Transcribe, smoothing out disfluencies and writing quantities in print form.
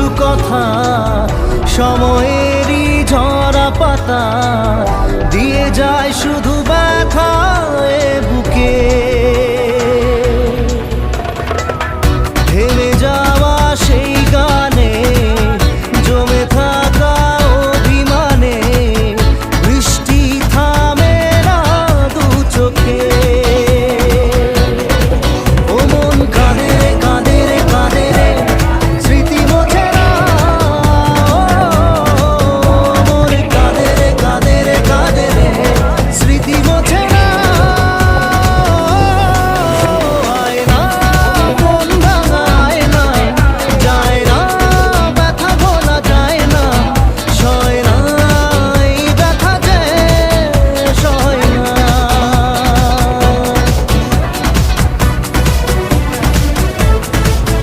কিছু কথা সময়েরই ঝরা পাতা দিয়ে যায় শুধু ব্যথা এ বুকে থেমে